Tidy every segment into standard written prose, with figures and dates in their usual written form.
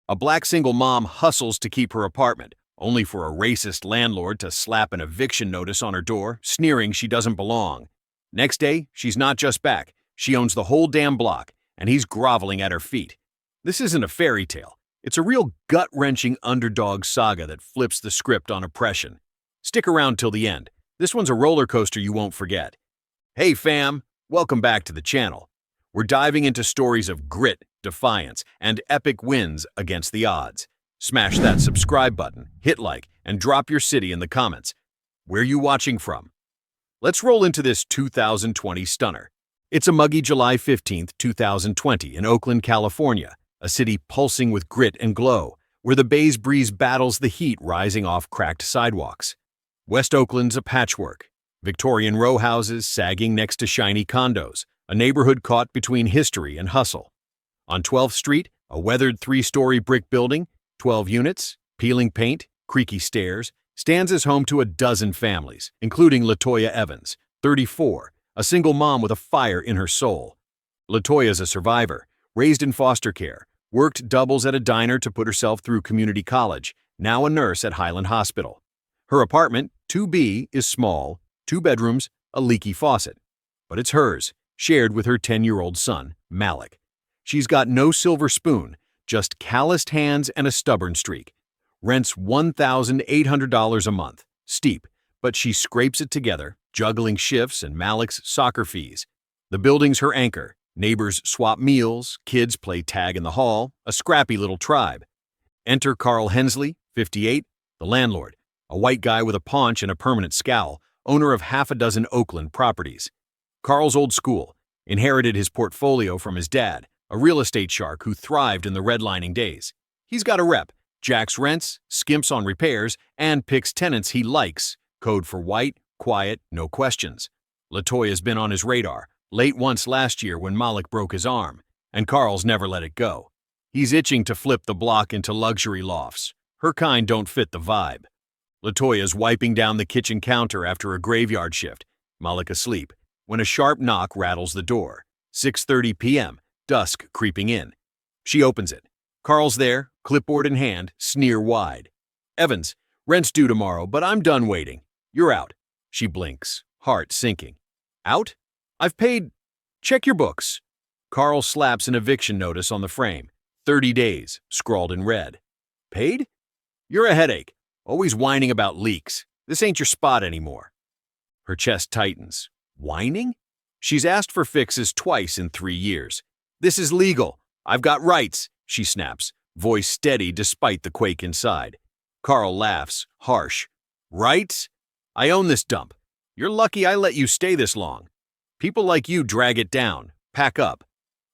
A black single mom hustles to keep her apartment, only for a racist landlord to slap an eviction notice on her door, sneering she doesn't belong. Next day, she's not just back, she owns the whole damn block, and he's groveling at her feet. This isn't a fairy tale. It's a real gut-wrenching underdog saga that flips the script on oppression. Stick around till the end. This one's a roller coaster you won't forget. Hey fam, welcome back to the channel. We're diving into stories of grit, defiance, and epic wins against the odds. Smash that subscribe button, hit like, and drop your city in the comments. Where you watching from? Let's roll into this 2020 stunner. It's a muggy July 15th, 2020 in Oakland, California, a city pulsing with grit and glow, where the Bay's breeze battles the heat rising off cracked sidewalks. West Oakland's a patchwork. Victorian row houses sagging next to shiny condos, a neighborhood caught between history and hustle. On 12th Street, a weathered three-story brick building, 12 units, peeling paint, creaky stairs, stands as home to a dozen families, including LaToya Evans, 34, a single mom with a fire in her soul. LaToya's a survivor, raised in foster care, worked doubles at a diner to put herself through community college, now a nurse at Highland Hospital. Her apartment, 2B, is small, 2 bedrooms, a leaky faucet. But it's hers, shared with her 10-year-old son, Malik. She's got no silver spoon, just calloused hands and a stubborn streak. Rents $1,800 a month, steep, but she scrapes it together, juggling shifts and Malik's soccer fees. The building's her anchor. Neighbors swap meals, kids play tag in the hall, a scrappy little tribe. Enter Carl Hensley, 58, the landlord, a white guy with a paunch and a permanent scowl, owner of half a dozen Oakland properties. Carl's old school, inherited his portfolio from his dad, a real estate shark who thrived in the redlining days. He's got a rep, jacks rents, skimps on repairs, and picks tenants he likes, code for white, quiet, no questions. LaToya's been on his radar, late once last year when Malik broke his arm, and Carl's never let it go. He's itching to flip the block into luxury lofts. Her kind don't fit the vibe. LaToya's wiping down the kitchen counter after a graveyard shift, Malik asleep, when a sharp knock rattles the door. 6:30 p.m., dusk creeping in. She opens it. Carl's there, clipboard in hand, sneer wide. Evans, rent's due tomorrow, but I'm done waiting. You're out. She blinks, heart sinking. Out? I've paid. Check your books. Carl slaps an eviction notice on the frame. 30 days, scrawled in red. Paid? You're a headache. Always whining about leaks. This ain't your spot anymore. Her chest tightens. Whining? She's asked for fixes twice in 3 years. This is legal. I've got rights, she snaps, voice steady despite the quake inside. Carl laughs, harsh. Rights? I own this dump. You're lucky I let you stay this long. People like you drag it down. Pack up.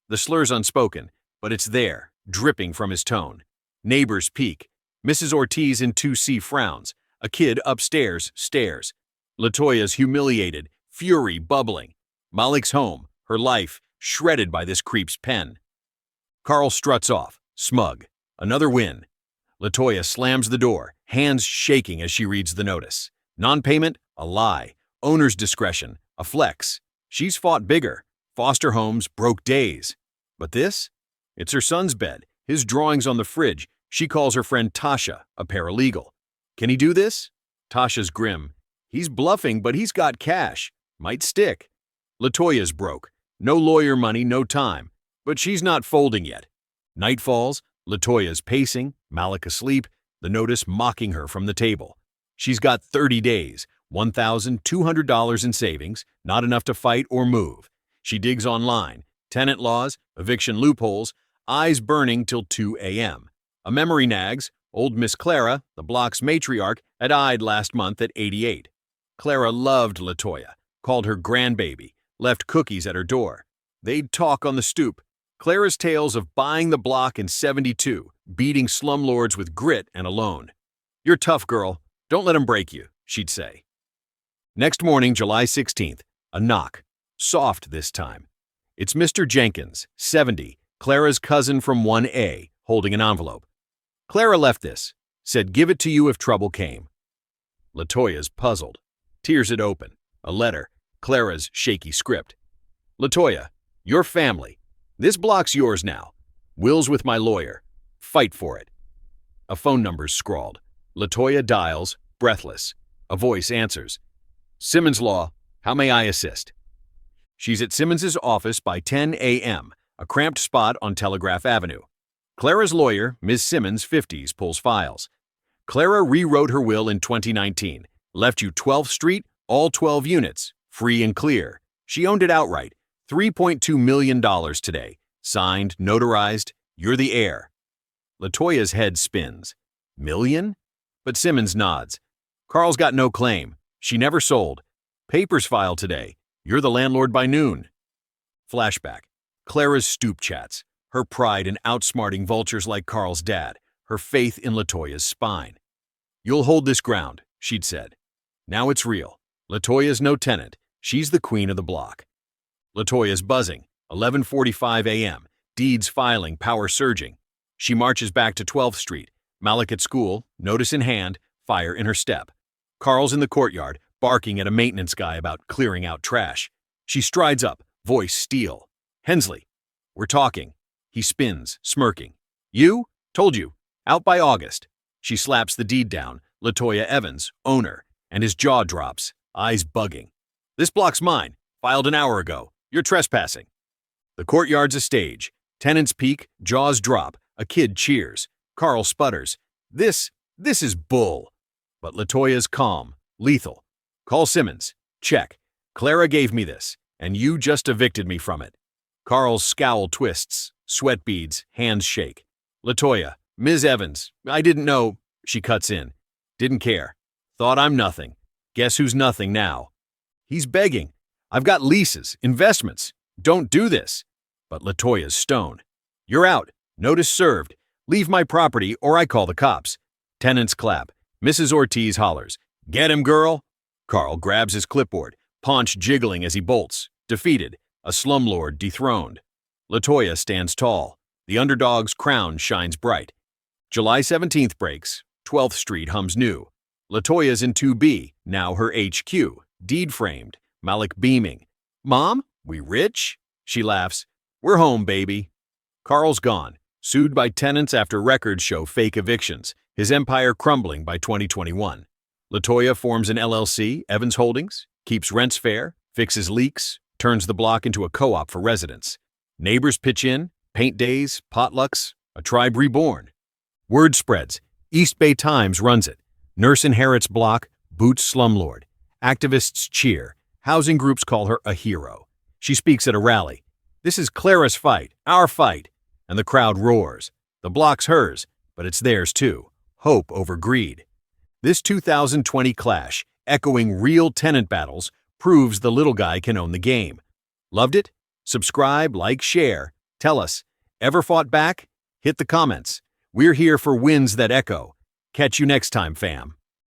The slur's unspoken, but it's there, dripping from his tone. Neighbors peek. Mrs. Ortiz in 2C frowns. A kid upstairs stares. LaToya's humiliated, fury bubbling. Malik's home, her life, shredded by this creep's pen. Carl struts off, smug. Another win. LaToya slams the door, hands shaking as she reads the notice. Non-payment? A lie. Owner's discretion? A flex. She's fought bigger. Foster homes, broke days. But this? It's her son's bed, his drawings on the fridge. She calls her friend Tasha, a paralegal. Can he do this? Tasha's grim. He's bluffing, but he's got cash. Might stick. LaToya's broke. No lawyer money, no time. But she's not folding yet. Night falls. LaToya's pacing, Malik asleep, the notice mocking her from the table. She's got 30 days, $1,200 in savings, not enough to fight or move. She digs online, tenant laws, eviction loopholes, eyes burning till 2 a.m. A memory nags. Old Miss Clara, the block's matriarch, had died last month at 88. Clara loved LaToya, called her grandbaby, left cookies at her door. They'd talk on the stoop. Clara's tales of buying the block in 72, beating slumlords with grit and a loan. You're tough, girl. Don't let 'em break you, she'd say. Next morning, July 16th, a knock. Soft this time. It's Mr. Jenkins, 70, Clara's cousin from 1A, holding an envelope. Clara left this. Said give it to you if trouble came. LaToya's puzzled. Tears it open. A letter. Clara's shaky script. LaToya, your family. This block's yours now. Will's with my lawyer. fight for it. A phone number's scrawled. LaToya dials, breathless. A voice answers. Simmons Law, how may I assist? She's at Simmons's office by 10 a.m., a cramped spot on Telegraph Avenue. Clara's lawyer, Ms. Simmons, 50s, pulls files. Clara rewrote her will in 2019, left you 12th Street, all 12 units, free and clear. She owned it outright, $3.2 million today. Signed, notarized, you're the heir. LaToya's head spins. Million? But Simmons nods. Carl's got no claim. She never sold. Papers filed today. You're the landlord by noon. Flashback. Clara's stoop chats. Her pride in outsmarting vultures like Carl's dad. Her faith in LaToya's spine. You'll hold this ground, she'd said. Now it's real. LaToya's no tenant. She's the queen of the block. LaToya's buzzing. 11:45 a.m. Deeds filing, power surging. She marches back to 12th Street. Malik at school, notice in hand, fire in her step. Carl's in the courtyard, barking at a maintenance guy about clearing out trash. She strides up, voice steel. Hensley, we're talking. He spins, smirking. You? Told you. Out by August. She slaps the deed down, LaToya Evans, owner, and his jaw drops, eyes bugging. This block's mine. Filed an hour ago. You're trespassing. The courtyard's a stage. Tenants peek, jaws drop. A kid cheers. Carl sputters. This is bull. But LaToya's calm, lethal. Call Simmons. Check. Clara gave me this, and you just evicted me from it. Carl's scowl twists. Sweat beads, hands shake. LaToya, Ms. Evans, I didn't know. She cuts in. Didn't care. Thought I'm nothing. Guess who's nothing now? He's begging. I've got leases, investments. Don't do this. But LaToya's stone. You're out. Notice served. Leave my property or I call the cops. Tenants clap. Mrs. Ortiz hollers. Get him, girl. Carl grabs his clipboard, paunch jiggling as he bolts. Defeated. A slumlord dethroned. LaToya stands tall. The underdog's crown shines bright. July 17th breaks. 12th Street hums new. LaToya's in 2B, now her HQ. Deed framed. Malik beaming. Mom, we rich? She laughs. We're home, baby. Carl's gone. Sued by tenants after records show fake evictions. His empire crumbling by 2021. LaToya forms an LLC, Evans Holdings, keeps rents fair, fixes leaks, turns the block into a co-op for residents. Neighbors pitch in, paint days, potlucks, a tribe reborn. Word spreads. East Bay Times runs it. Nurse inherits block, boots slumlord. Activists cheer. Housing groups call her a hero. She speaks at a rally. This is Clara's fight, our fight. And the crowd roars. The block's hers, but it's theirs too. Hope over greed. This 2020 clash, echoing real tenant battles, proves the little guy can own the game. Loved it? Subscribe, like, share. Tell us. Ever fought back? Hit the comments. We're here for wins that echo. Catch you next time, fam.